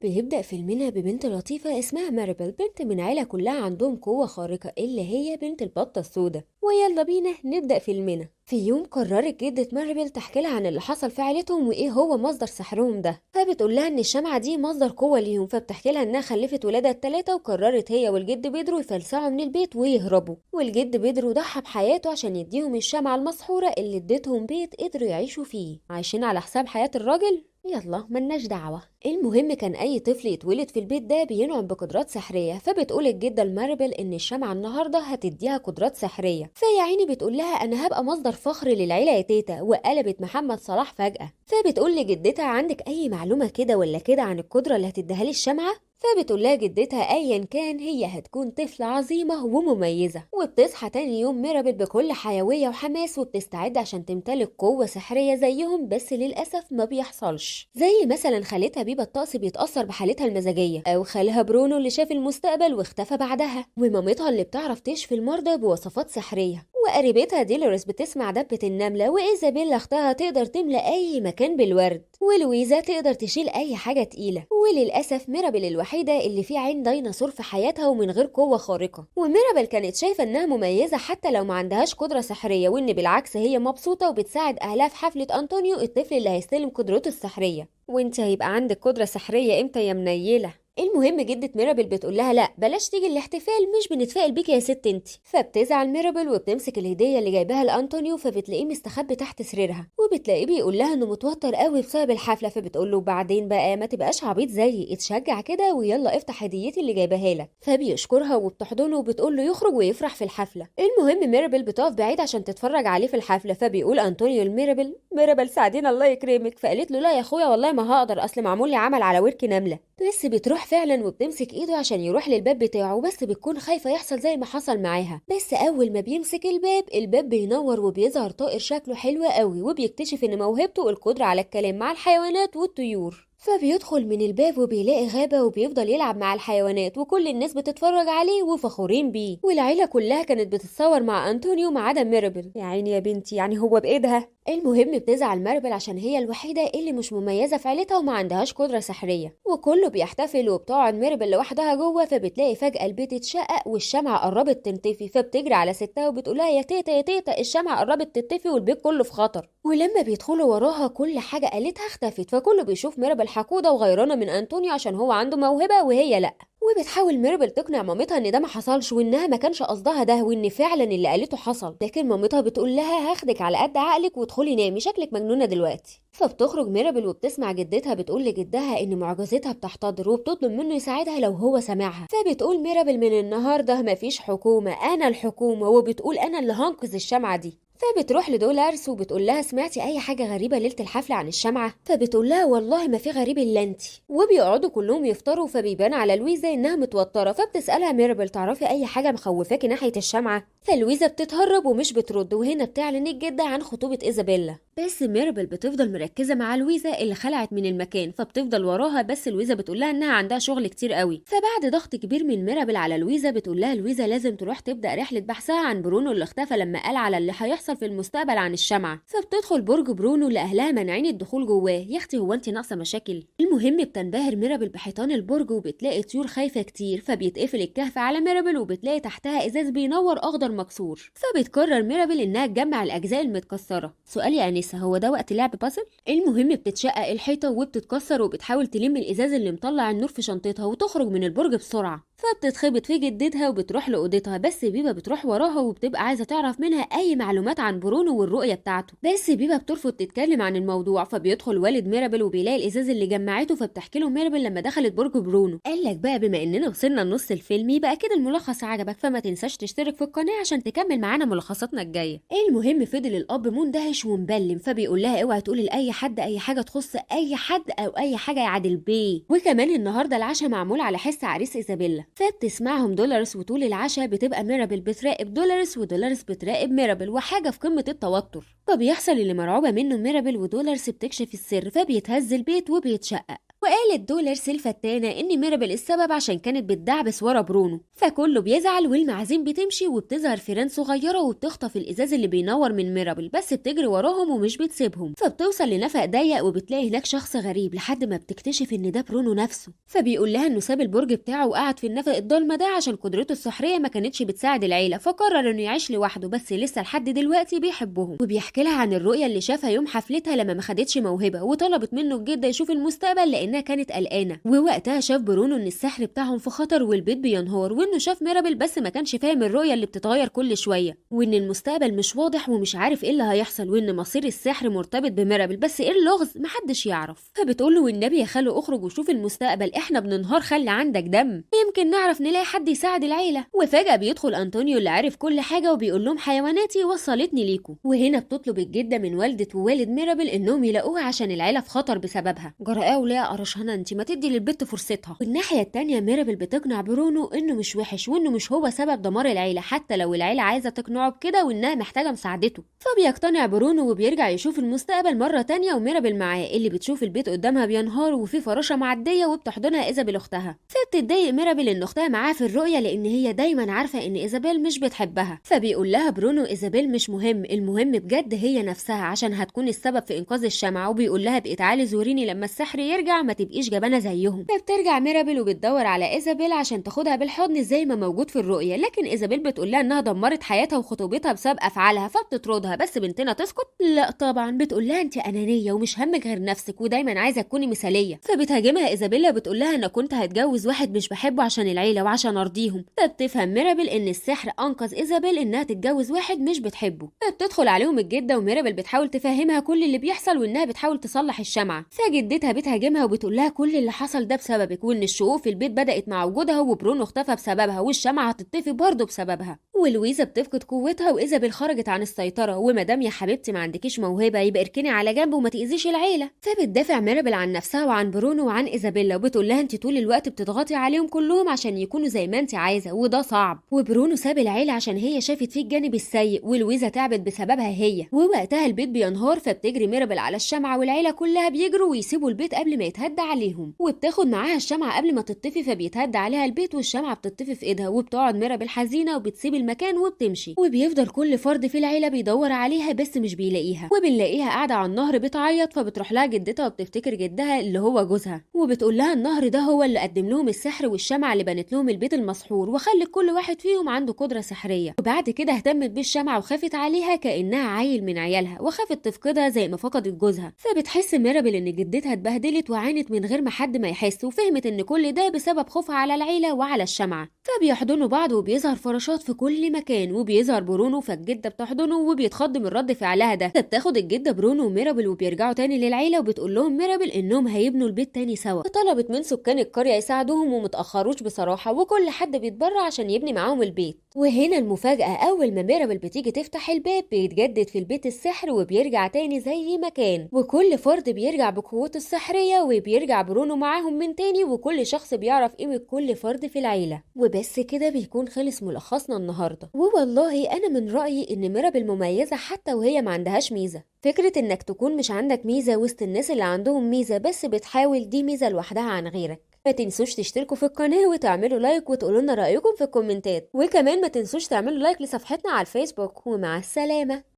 بيبدأ فيلمنا ببنت لطيفة اسمها ماريبل، بنت من عيلة كلها عندهم قوة خارقة اللي هي بنت البطة السوداء. ويلا بينا نبدأ فيلمنا. في يوم قررت جدة ماريبل تحكي لها عن اللي حصل في عيلتهم وايه هو مصدر سحرهم ده، فبتقول لها ان الشمعة دي مصدر قوة ليهم، فبتحكي لها انها خلفت ولادها التلاتة وقررت هي والجد بيدرو يفلسعوا من البيت ويهربوا. والجد بيدرو ضحى بحياته عشان يديهم الشمعة المسحورة اللي اديتهم بيت قدروا يعيشوا فيه، عايشين على حساب حياة الراجل. يلا ملناش دعوة. المهم كان أي طفل يتولد في البيت ده بينعم بقدرات سحرية، فبتقول الجدة لماربل إن الشمعة النهاردة هتديها قدرات سحرية، فيا عيني بتقول لها أنا هبقى مصدر فخر للعيلة يا تيتا، وقلبت محمد صلاح فجأة. فبتقول لجدتها عندك أي معلومة كده ولا كده عن القدرة اللي هتديها لي الشمعة؟ فبتقول لها جدتها ايا كان هي هتكون طفلة عظيمة ومميزة. وبتصحى تاني يوم ميرابل بكل حيوية وحماس وبتستعد عشان تمتلك قوة سحرية زيهم، بس للأسف ما بيحصلش. زي مثلا خالتها بيبا الطقس بيتأثر بحالتها المزاجية، أو خالها برونو اللي شاف المستقبل واختفى بعدها، ومامتها اللي بتعرف تشفي المرضى بوصفات سحرية، وقريبتها ديلوريس بتسمع دبة النملة، وإيزابيلا أختها تقدر تملى أي مكان بالورد، ولويزا تقدر تشيل أي حاجة تقيلة. وللأسف ميرابل الوحيدة اللي في عين ديناصور في حياتها ومن غير قوة خارقة. وميرابل كانت شايفة إنها مميزة حتى لو ما عندهاش قدرة سحرية، وإن بالعكس هي مبسوطة وبتساعد أهلها في حفلة أنطونيو الطفل اللي هيستلم قدرته السحرية. وإنت هيبقى عندك قدرة سحرية إمتى يا منيلة؟ المهم جدة ميرابل بتقول لها لا بلاش تيجي الاحتفال، مش بنتفائل بيكي يا ست انتي. فبتزعل ميرابل وبتمسك الهدية اللي جايباها لأنطونيو، فبتلاقيه مستخبي تحت سريرها، وبتلاقيه بيقول لها انه متوتر قوي بسبب الحفلة. فبتقول له بعدين بقى ما تبقاش عبيط زيي، اتشجع كده ويلا افتح هديتي اللي جايباها لك. فبيشكرها وبتحضنه وبتقول له يخرج ويفرح في الحفلة. المهم ميرابل بتقف بعيد عشان تتفرج عليه في الحفلة، فبيقول أنطونيو لميرابل ميرابل ساعدينا الله يكرمك. فقالت له لا يا اخويا والله ما هقدر، اصل معمول لي عمل على ورك نملة. بس بتروح فعلا وبتمسك ايده عشان يروح للباب بتاعه، بس بتكون خايفة يحصل زي ما حصل معاها. بس اول ما بيمسك الباب بينور وبيظهر طائر شكله حلو قوي، وبيكتشف ان موهبته القدرة على الكلام مع الحيوانات والطيور. فبيدخل من الباب وبيلاقي غابة وبيفضل يلعب مع الحيوانات، وكل الناس بتتفرج عليه وفخورين بيه، والعيلة كلها كانت بتتصور مع أنطونيو ما عدا ميرابل. يا عيني يا بنتي، يعني هو بإيدها. المهم بتزعل ماربل عشان هي الوحيدة اللي مش مميزة في عيلتها وما عندهاش قدرة سحرية، وكله بيحتفل وبتقعد ماربل لوحدها جوه. فبتلاقي فجأة البيت اتشقق والشمعة قربت تنطفي، فبتجري على ستها وبتقولها يا تيتا يا تيتا الشمعة قربت تنطفي والبيت كله في خطر. ولما بيدخلوا وراها كل حاجة قالتها اختفت، فكله بيشوف ماربل حقودة وغيرانة من أنطونيو عشان هو عنده موهبة وهي لأ. وبتحاول ميربل تقنع مامتها ان ده ما حصلش، وانها ما كانش قصدها ده، وان فعلا اللي قالته حصل. لكن مامتها بتقول لها هاخدك على قد عقلك وادخلي نامي، شكلك مجنونه دلوقتي. فبتخرج ميربل وبتسمع جدتها بتقول لجدها ان معجزتها بتحتضر، وبتطلب منه يساعدها لو هو سامعها. فبتقول ميربل من النهارده مفيش حكومه، انا الحكومه، وبتقول انا اللي هنقذ الشمعه دي. فبتروح لدولارس وبتقول لها سمعتي اي حاجه غريبه ليله الحفله عن الشمعه؟ فبتقول لها والله ما في غريب الا انتي. وبيقعدوا كلهم يفطروا، فبيبان على لويزا انها متوتره، فبتسالها ميربل تعرفي اي حاجه مخوفاكي ناحيه الشمعه؟ فلويزا بتتهرب ومش بترد، وهنا بتعلن الجده عن خطوبه ايزابيلا. بس ميربل بتفضل مركزه مع لويزا اللي خلعت من المكان، فبتفضل وراها، بس لويزا بتقول لها انها عندها شغل كتير قوي. فبعد ضغط كبير من ميربل على لويزا بتقول لها لويزا لازم تروح تبدا رحله بحثها عن برونو اللي اختفى لما قال على اللي هيحصل في المستقبل عن الشمعة. فبتدخل برج برونو اللي اهلها مانعين الدخول جواه. يا اختي هو انت ناقصه مشاكل؟ المهم بتنبهر ميرابل بحيطان البرج وبتلاقي طيور خايفه كتير، فبيتقفل الكهف على ميرابل وبتلاقي تحتها ازاز بينور اخضر مكسور. فبتقرر ميرابل انها تجمع الاجزاء المتكسره. سؤال يا انسه، هو ده وقت لعب بازل؟ المهم بتتشقق الحيطه وبتتكسر وبتحاول تلم الازاز اللي مطلع النور في شنطتها وتخرج من البرج بسرعه. فبتتخبط في جدتها وبتروح لأوضتها، بس بيبا بتروح وراها وبتبقى عايزة تعرف منها أي معلومات عن برونو والرؤية بتاعته، بس بيبا بترفض تتكلم عن الموضوع. فبيدخل والد ميرابل وبيلاقي الإزاز اللي جمعته، فبتحكي له ميرابل لما دخلت برج برونو. قال لك بقى بما إننا وصلنا لنص الفيلم يبقى كده الملخص عجبك، فما تنساش تشترك في القناة عشان تكمل معانا ملخصاتنا الجاية. المهم فضل الأب مندهش ومبلم، فبيقول لها اوعي تقولي لأي حد أي حاجة تخص أي حد أو أي حاجة يعادل بيه. وكمان النهاردة العشاء معمول على حس عريس إيزابيلا. فبتسمعهم دولارس، وطول العشاء بتبقى ميرابل بتراقب دولارس ودولارس بتراقب ميرابل، وحاجة في قمة التوتر. فبيحصل اللي مرعوبة منه ميرابل، ودولارس بتكشف السر، فبيتهز البيت وبيتشقق. وقالت دولارز الفتانة ان ميرابل السبب عشان كانت بتدعبس ورا برونو، فكله بيزعل والمعازيم بتمشي وبتظهر فيران صغيرة وبتخطف الازاز اللي بينور من ميرابل، بس بتجري وراهم ومش بتسيبهم، فبتوصل لنفق ضيق وبتلاقي هناك شخص غريب لحد ما بتكتشف ان ده برونو نفسه، فبيقول لها انه ساب البرج بتاعه وقعد في النفق الضلمه ده عشان قدرته السحريه ما كانتش بتساعد العيله، فقرر انه يعيش لوحده، بس لسه لحد دلوقتي بيحبهم. وبيحكي لها عن الرؤيه اللي شافها يوم حفلتها لما ما خدتش موهبه وطلبت منه الجده يشوف المستقبل لانها كانت قلقانه، ووقتها شاف برونو ان السحر بتاعهم في خطر والبيت بينهار، وانه شاف ميرابل بس ما كانش فاهم الرؤيه اللي بتتغير كل شويه، وان المستقبل مش واضح ومش عارف ايه اللي هيحصل، وان مصير السحر مرتبط بميرابل، بس ايه اللغز محدش يعرف. فبتقول له والنبي يا خالو اخرج وشوف المستقبل، احنا بننهار، خلي عندك دم، يمكن نعرف نلاقي حد يساعد العيله. وفجاه بيدخل انطونيو اللي عارف كل حاجه وبيقول لهم حيواناتي وصلتني ليكم، وهنا بتطلب الجده من والده ووالد ميرابل انهم يلاقوها عشان العيله في خطر بسببها. جرأة ولا قرشانه انت، ما تدي للبت فرصتها. والناحيه التانيه ميرابل بتقنع برونو انه مش وحش وانه مش هو سبب دمار العيله، حتى لو العيله عايزه تقنعه بكده وانها محتاجه مساعدته. فبيقتنع برونو وبيرجع يشوف المستقبل مره تانيه وميرابل معاه، اللي بتشوف البيت قدامها بينهار وفي فراشه معديه وبتحضنها ايزابيل اختها. فبتتضايق ميرابل ان اختها معاها في الرؤيه لان هي دايما عارفه ان ايزابيل مش بتحبها، فبيقول لها برونو ايزابيل مش مهم، المهم بجد هي نفسها عشان هتكون السبب في انقاذ الشمعة، وبيقول لها بقي تعالي زوريني لما السحر يرجع، ما تبقيش جبانه زيهم. فبترجع ميرابل وبتدور على ايزابيل عشان تاخدها بالحضن زي ما موجود في الرؤيه، لكن ايزابيل بتقول لها انها دمرت حياتها وخطوبتها بسبب افعالها، فبتطردها، بس بنتنا تسكت لا طبعا، بتقول لها انت انانيه ومش همك غير نفسك ودايما عايزه تكوني مثاليه. فبتهاجمها ايزابيلا وبتقول لها انا كنت هتجوز واحد مش بحبه عشان العيله وعشان ارضيهم. فبتفهم ميرابل ان السحر انقذ ايزابيل انها تتجوز واحد مش بتحبه. فبتدخل عليهم الجده وميرابل بتحاول تفهمها كل اللي بيحصل وانها بتحاول تصلح الشمعه، فجدتها بتهاجمها وبتقول لها كل اللي حصل ده بسببك، وان الشقوق في البيت بدات مع وجودها وبرونو اختفى بسببها والشمعه هتطفي برضه بسببها. ولويزا بتفقد قوتها وايزابيل خرجت عن السيطره، ومادام يا حبيبتي ما عندكيش موهبه يبقى اركني على جنب وما تاذيش العيله. فبتدافع ميرابل عن نفسها وعن برونو وعن ايزابيلا وبتقول لها انت طول الوقت بتضغطي عليهم كلهم عشان يكونوا زي ما انت عايزه وده صعب، وبرونو ساب العيله عشان هي شافت فيه الجانب السيء، ولويزا تعبت بسببها هي، ووقتها البيت بينهار، فبتجري ميرابل على الشمعه والعيله كلها بيجروا ويسيبوا البيت قبل ما يتهدى عليهم، وبتاخد معاها الشمعه قبل ما تطفي، فبيتهدى عليها البيت والشمعه بتطفي في ايدها، وبتقعد ميرابل حزينه وبتسيب المكان وبتمشي، وبيفضل كل فرد في العيله بيدور عليها بس مش بيلاقيها، وبنلاقيها قاعده على النهر بتعيط، فبتروح لها جدتها وبتفتكر جدها اللي هو جوزها، وبتقول لها النهر ده هو اللي قدم لهم السحر والشمعه اللي بنت لهم البيت المسحور وخلت كل واحد فيهم عنده قدره سحريه، وبعد كده اهتمت بالشمعه وخافت عليها كانها عيل من عيالها، وخافت تفقدها زي ما فقدت جوزها. فبتحس ميرابل ان جدتها اتبهدلت وعانت من غير ما حد ما يحس، وفهمت ان كل ده بسبب خوفها على العيله وعلى الشمعه، فبيحضنوا بعض وبيظهر فراشات في كل مكان، وبيظهر برونو فالجده بتحضنه وبيتخض من رد فعلها ده، فبتاخد الجده برونو وميرابل وبيرجعوا تاني للعيله، وبتقول لهم ميرابل انهم هيبنوا البيت تاني سوا، فطلبت من سكان القريه يساعدوهم ومتاخروش بصراحه، وكل حد بيتبرع عشان يبني معاهم البيت. وهنا المفاجاه، اول ما ميرابل بتيجي تفتح الباب بيتجدد في البيت السحر وبيرجع تاني زي ما كان، وكل فرد بيرجع بقوته السحريه وبيرجع برونو معاهم من تاني، وكل شخص بيعرف قيمه كل فرد في العيله. وبس كده بيكون خلص ملخصنا النهارده. ووالله انا من رايي ان ميرابل مميزه حتى وهي ما عندهاش ميزه، فكره انك تكون مش عندك ميزه وسط الناس اللي عندهم ميزه بس بتحاول، دي ميزه لوحدها عن غيرك. ما تنسوش تشتركوا في القناه وتعملوا لايك وتقولوا لنا رايكم في الكومنتات، وكمان ما تنسوش تعملوا لايك لصفحتنا على الفيسبوك. ومع السلامه.